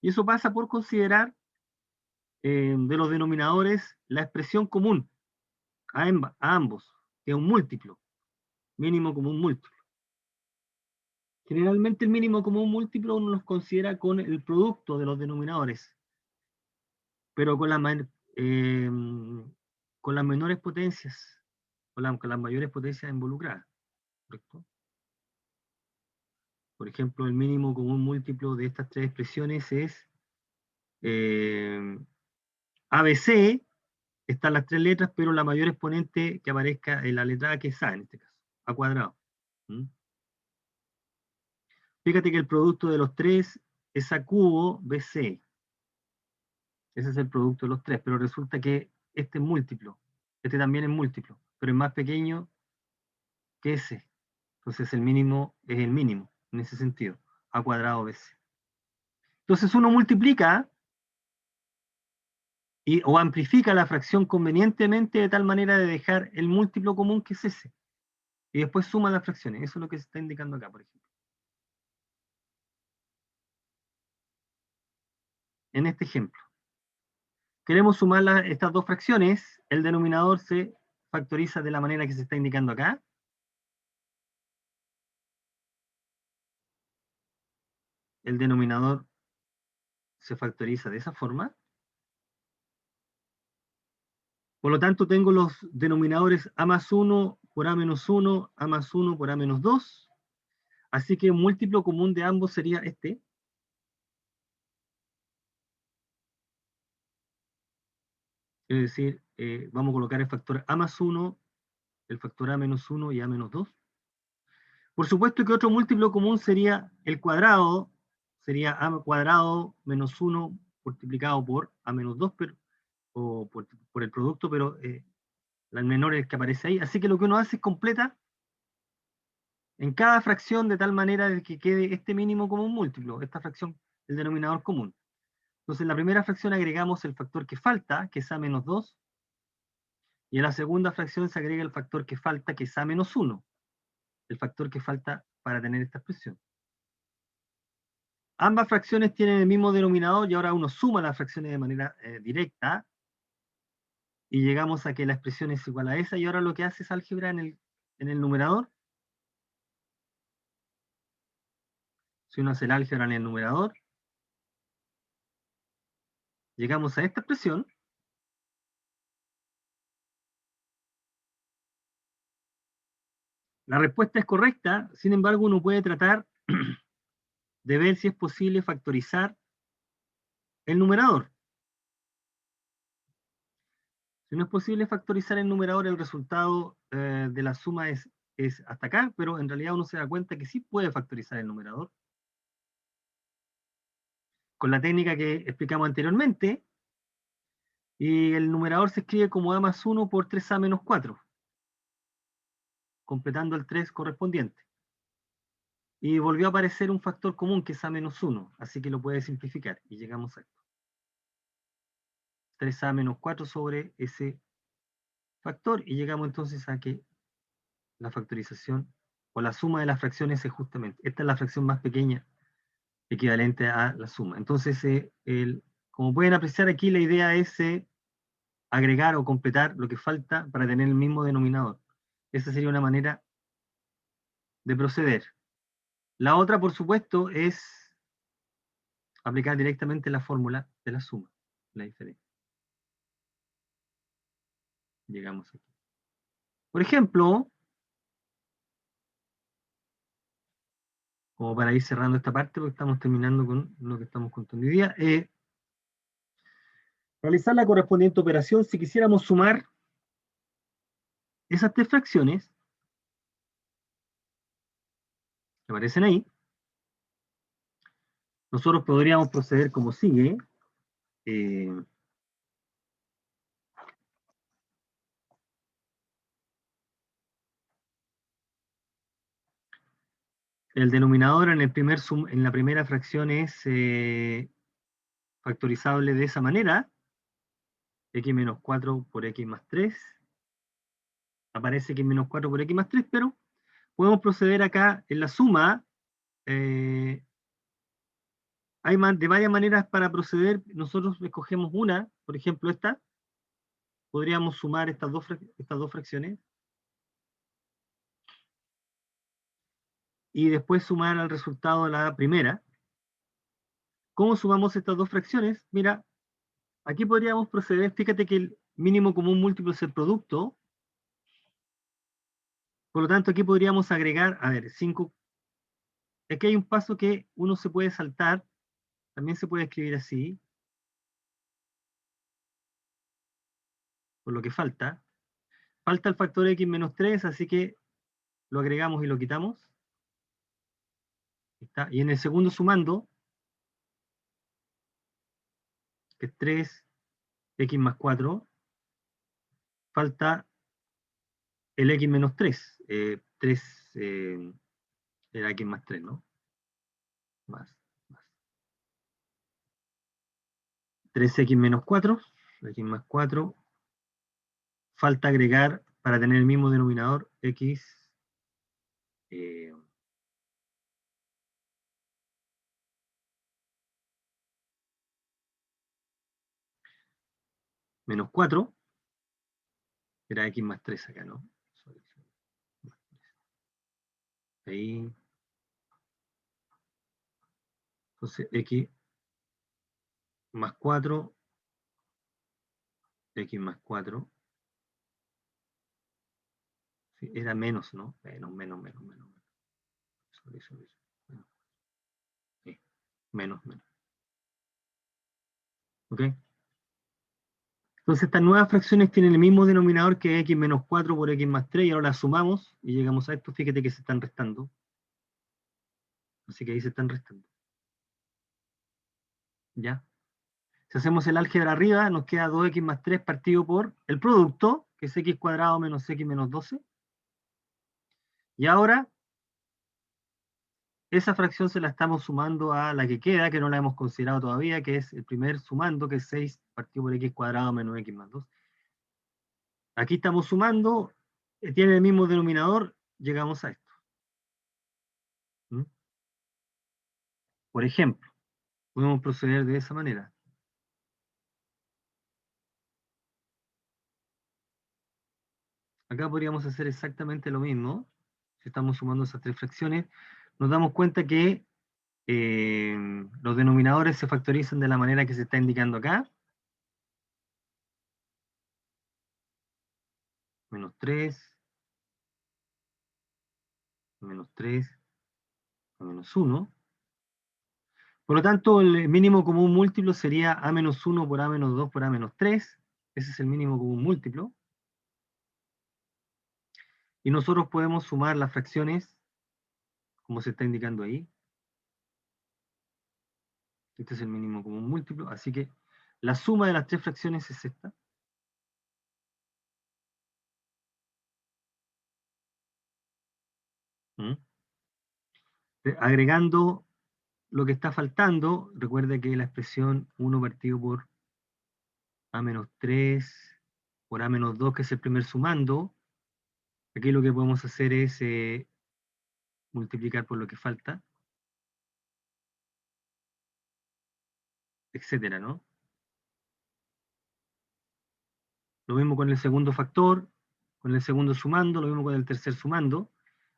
Y eso pasa por considerar de los denominadores la expresión común a ambos, que es un múltiplo, mínimo común múltiplo. Generalmente el mínimo común múltiplo uno los considera con el producto de los denominadores, pero con las menores potencias, con las mayores potencias involucradas, ¿correcto? Por ejemplo, el mínimo común múltiplo de estas tres expresiones es ABC, están las tres letras, pero la mayor exponente que aparezca en la letra A, que es A en este caso, A cuadrado. ¿Mm? Fíjate que el producto de los tres es A cubo BC. Ese es el producto de los tres, pero resulta que este es múltiplo. Este también es múltiplo, pero es más pequeño que ese. Entonces el mínimo es el mínimo, en ese sentido. A cuadrado BC. Entonces uno multiplica o amplifica la fracción convenientemente de tal manera de dejar el múltiplo común que es ese. Y después suma las fracciones. Eso es lo que se está indicando acá, por ejemplo. En este ejemplo. Queremos sumar estas dos fracciones. El denominador se factoriza de la manera que se está indicando acá. El denominador se factoriza de esa forma. Por lo tanto, tengo los denominadores A más 1 por A menos 1, A más 1 por A menos 2. Así que un múltiplo común de ambos sería este. Es decir, vamos a colocar el factor A más 1, el factor A menos 1 y A menos 2. Por supuesto que otro múltiplo común sería el cuadrado, sería A cuadrado menos 1 multiplicado por A menos 2, pero, o por el producto, pero el menor es el que aparece ahí. Así que lo que uno hace es completa en cada fracción de tal manera de que quede este mínimo común múltiplo, esta fracción, el denominador común. Entonces en la primera fracción agregamos el factor que falta, que es A menos 2, y en la segunda fracción se agrega el factor que falta, que es A menos 1, el factor que falta para tener esta expresión. Ambas fracciones tienen el mismo denominador y ahora uno suma las fracciones de manera directa y llegamos a que la expresión es igual a esa, y ahora lo que hace es álgebra en el numerador. Si uno hace el álgebra en el numerador, llegamos a esta expresión. La respuesta es correcta, sin embargo uno puede tratar de ver si es posible factorizar el numerador. Si no es posible factorizar el numerador, el resultado de la suma es hasta acá, pero en realidad uno se da cuenta que sí puede factorizar el numerador. Con la técnica que explicamos anteriormente, y el numerador se escribe como A más 1 por 3A menos 4, completando el 3 correspondiente. Y volvió a aparecer un factor común que es A menos 1, así que lo puede simplificar, y llegamos a esto. 3A menos 4 sobre ese factor, y llegamos entonces a que la factorización o la suma de las fracciones es justamente, esta es la fracción más pequeña equivalente a la suma. Entonces, como pueden apreciar aquí, la idea es agregar o completar lo que falta para tener el mismo denominador. Esa sería una manera de proceder. La otra, por supuesto, es aplicar directamente la fórmula de la suma, la diferencia. Llegamos aquí. Por ejemplo, como para ir cerrando esta parte, porque estamos terminando con lo que estamos contando hoy día, realizar la correspondiente operación, si quisiéramos sumar esas tres fracciones que aparecen ahí, nosotros podríamos proceder como sigue. El denominador en la primera fracción es factorizable de esa manera, x menos 4 por x más 3. Aparece x menos 4 por x más 3, pero podemos proceder acá en la suma. Hay de varias maneras para proceder. Nosotros escogemos una, por ejemplo esta. Podríamos sumar estas dos fracciones. Y después sumar al resultado la primera. ¿Cómo sumamos estas dos fracciones? Mira, aquí podríamos proceder. Fíjate que el mínimo común múltiplo es el producto. Por lo tanto, aquí podríamos agregar, a ver, 5. Aquí hay un paso que uno se puede saltar. También se puede escribir así. Por lo que falta. Falta el factor x menos 3, así que lo agregamos y lo quitamos. Está. Y en el segundo sumando, que es 3x más 4, falta el x menos 3. 3 era x más 3, ¿no? Más. 3x menos 4, x más 4. Falta agregar, para tener el mismo denominador, x menos 4. Era x más 3 acá, ¿no? Ahí. Entonces, x más 4, x más 4. Sí, era menos, ¿no? Menos. Sorry. Sí, menos. ¿Ok? Entonces estas nuevas fracciones tienen el mismo denominador que x menos 4 por x más 3, y ahora las sumamos y llegamos a esto. Fíjate que se están restando. Así que ahí se están restando. ¿Ya? Si hacemos el álgebra arriba, nos queda 2x más 3 partido por el producto, que es x cuadrado menos x menos 12. Y ahora, esa fracción se la estamos sumando a la que queda, que no la hemos considerado todavía, que es el primer sumando, que es 6 partido por x cuadrado menos x más 2. Aquí estamos sumando, tiene el mismo denominador, llegamos a esto. ¿Mm? Por ejemplo, podemos proceder de esa manera. Acá podríamos hacer exactamente lo mismo. Si estamos sumando esas tres fracciones, nos damos cuenta que los denominadores se factorizan de la manera que se está indicando acá. Menos 3, menos 3, menos 1. Por lo tanto, el mínimo común múltiplo sería a menos 1 por a menos 2 por a menos 3. Ese es el mínimo común múltiplo. Y nosotros podemos sumar las fracciones, como se está indicando ahí. Este es el mínimo común múltiplo. Así que la suma de las tres fracciones es esta. ¿Mm? Agregando lo que está faltando, recuerda que la expresión 1 partido por a menos 3 por a menos 2, que es el primer sumando, aquí lo que podemos hacer es multiplicar por lo que falta, etcétera, ¿no? Lo mismo con el segundo factor, con el segundo sumando, lo mismo con el tercer sumando.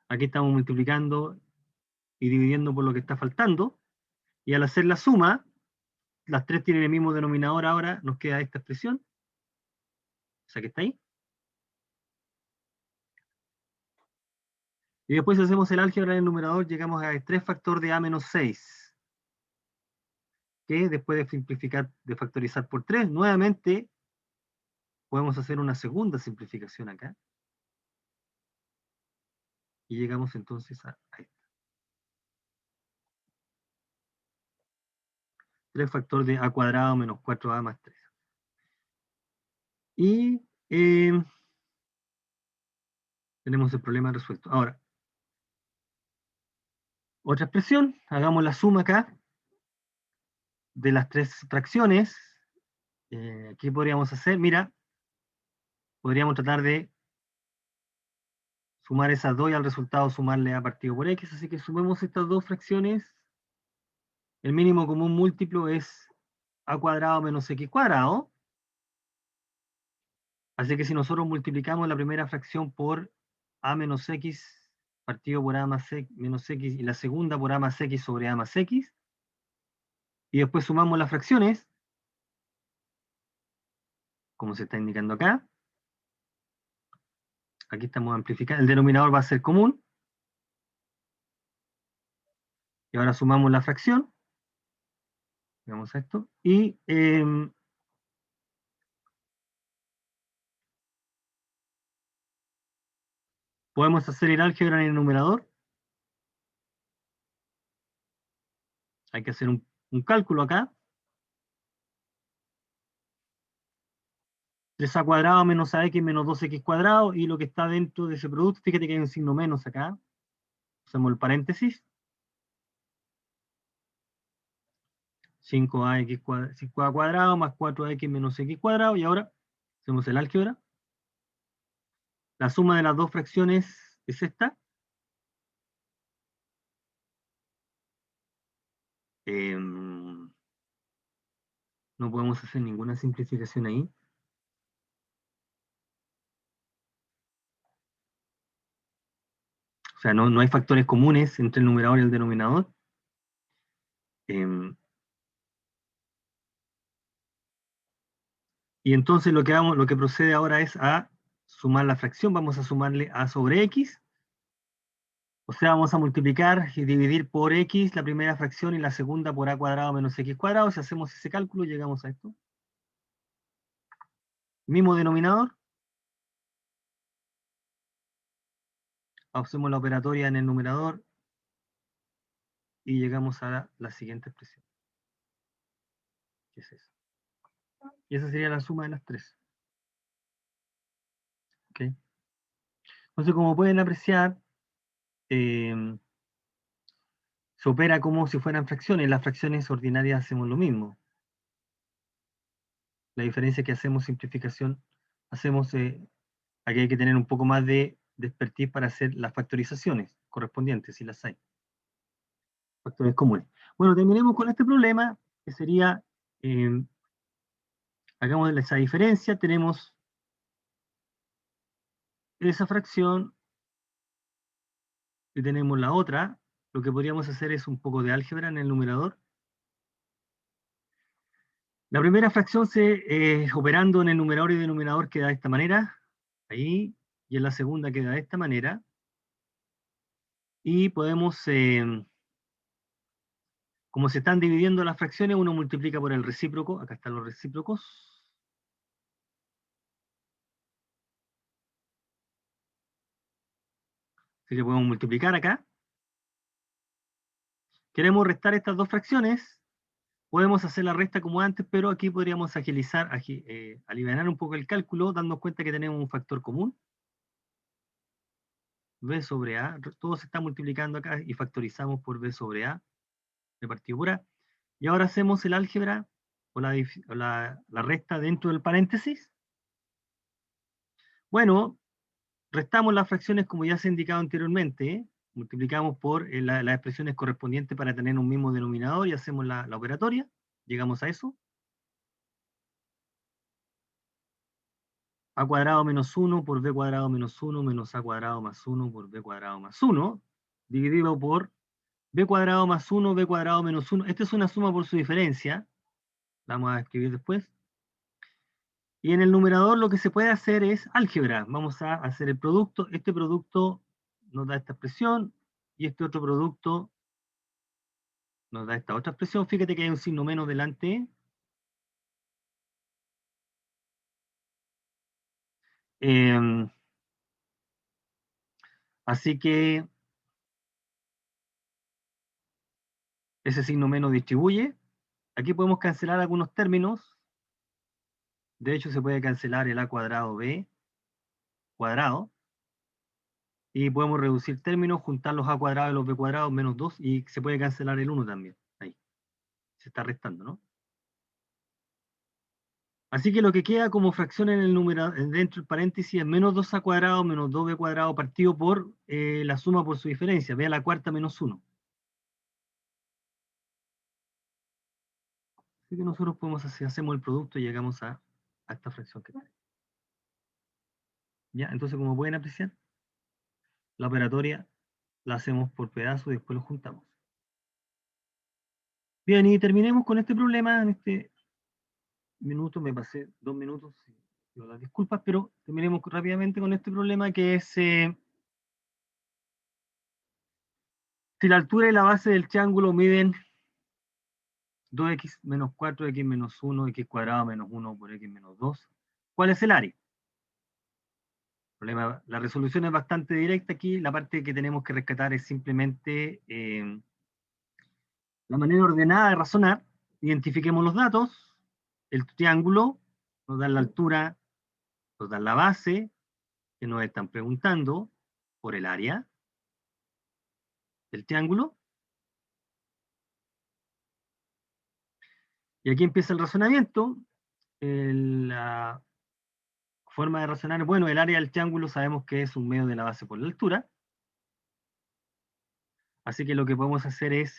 Aquí estamos multiplicando y dividiendo por lo que está faltando, y al hacer la suma, las tres tienen el mismo denominador ahora, nos queda esta expresión, esa que está ahí. Y después si hacemos el álgebra en el numerador, llegamos a 3 factor de a menos 6. Que después de simplificar, de factorizar por 3, nuevamente podemos hacer una segunda simplificación acá. Y llegamos entonces a esto. 3 factor de a cuadrado menos 4a más 3. Y tenemos el problema resuelto. Ahora, otra expresión, hagamos la suma acá de las 3 fracciones. ¿Qué podríamos hacer? Mira, podríamos tratar de sumar esas dos y al resultado sumarle a partido por x, así que sumemos estas dos fracciones. El mínimo común múltiplo es a cuadrado menos x cuadrado. Así que si nosotros multiplicamos la primera fracción por a menos x partido por a más x, menos x y la segunda por a más x sobre a más x, y después sumamos las fracciones, como se está indicando acá. Aquí estamos amplificando, el denominador va a ser común. Y ahora sumamos la fracción. Veamos esto. Y podemos hacer el álgebra en el numerador. Hay que hacer un cálculo acá. 3a cuadrado menos ax menos 2x cuadrado, y lo que está dentro de ese producto, fíjate que hay un signo menos acá. Hacemos el paréntesis. 5a cuadrado más 4x menos x cuadrado, y ahora hacemos el álgebra. La suma de las dos fracciones es esta. No podemos hacer ninguna simplificación ahí. O sea, no hay factores comunes entre el numerador y el denominador. Y entonces lo que procede ahora es a sumar la fracción. Vamos a sumarle a sobre x. O sea, vamos a multiplicar y dividir por x la primera fracción y la segunda por a cuadrado menos x cuadrado. Si hacemos ese cálculo, llegamos a esto. Mismo denominador. Hacemos la operatoria en el numerador y llegamos a la siguiente expresión. ¿Qué es eso? Y esa sería la suma de las tres. ¿Okay? Entonces, como pueden apreciar, se opera como si fueran fracciones. Las fracciones ordinarias hacemos lo mismo. La diferencia es que hacemos simplificación, aquí hay que tener un poco más de expertise para hacer las factorizaciones correspondientes, si las hay. Factores comunes. Bueno, terminemos con este problema, que sería, hagamos esa diferencia, tenemos esa fracción y tenemos la otra. Lo que podríamos hacer es un poco de álgebra en el numerador. La primera fracción operando en el numerador y denominador queda de esta manera, ahí, y en la segunda queda de esta manera. Y podemos, como se están dividiendo las fracciones, uno multiplica por el recíproco. Acá están los recíprocos. Así que podemos multiplicar acá. Queremos restar estas dos fracciones. Podemos hacer la resta como antes, pero aquí podríamos agilizar, aliviar un poco el cálculo, dando cuenta que tenemos un factor común. B sobre A. Todo se está multiplicando acá y factorizamos por B sobre A. Repartido por A. Y ahora hacemos el álgebra o la resta dentro del paréntesis. Bueno, restamos las fracciones como ya se ha indicado anteriormente, ¿eh? Multiplicamos por las expresiones correspondientes para tener un mismo denominador y hacemos la operatoria. Llegamos a eso. A cuadrado menos 1 por b cuadrado menos 1 menos a cuadrado más 1 por b cuadrado más 1, dividido por b cuadrado más 1, b cuadrado menos 1. Esta es una suma por su diferencia. La vamos a escribir después. Y en el numerador lo que se puede hacer es álgebra. Vamos a hacer el producto. Este producto nos da esta expresión, y este otro producto nos da esta otra expresión. Fíjate que hay un signo menos delante. Así que ese signo menos distribuye. Aquí podemos cancelar algunos términos. De hecho, se puede cancelar el a cuadrado b cuadrado. Y podemos reducir términos, juntar los a cuadrados y los b cuadrados menos 2, y se puede cancelar el 1 también. Ahí. Se está restando, ¿no? Así que lo que queda como fracción en el numerador, dentro del paréntesis, es menos 2a cuadrado menos 2b cuadrado partido por la suma por su diferencia. Ve a la cuarta menos 1. Así que nosotros podemos hacer, hacemos el producto y llegamos a esta fracción que tenemos. ¿Ya? Entonces, como pueden apreciar, la operatoria la hacemos por pedazos y después lo juntamos. Bien, y terminemos con este problema. En este minuto me pasé 2 minutos, pido las disculpas, pero terminemos rápidamente con este problema, que es si la altura y la base del triángulo miden 2x menos 4, x menos 1, x cuadrado menos 1 por x menos 2, ¿cuál es el área? La resolución es bastante directa aquí. La parte que tenemos que rescatar es simplemente la manera ordenada de razonar. Identifiquemos los datos. El triángulo nos da la altura, nos da la base, que nos están preguntando por el área del triángulo. Y aquí empieza el razonamiento. La forma de razonar, bueno, el área del triángulo sabemos que es un medio de la base por la altura. Así que lo que podemos hacer es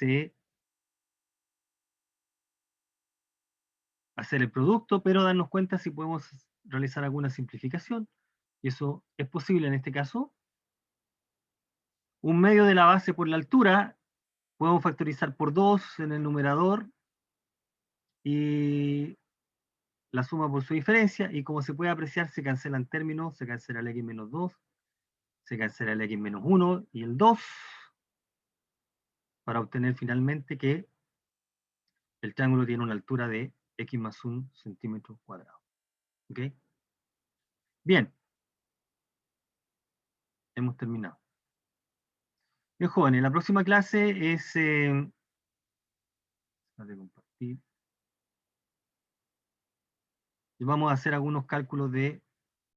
hacer el producto, pero darnos cuenta si podemos realizar alguna simplificación. Y eso es posible en este caso. Un medio de la base por la altura, podemos factorizar por 2 en el numerador y la suma por su diferencia, y como se puede apreciar, se cancelan términos, se cancela el x menos 2, se cancela el x menos 1 y el 2, para obtener finalmente que el triángulo tiene una altura de x más 1 centímetro cuadrado. ¿Ok? Bien. Hemos terminado. Bien, jóvenes, la próxima clase es... compartir. Y vamos a hacer algunos cálculos de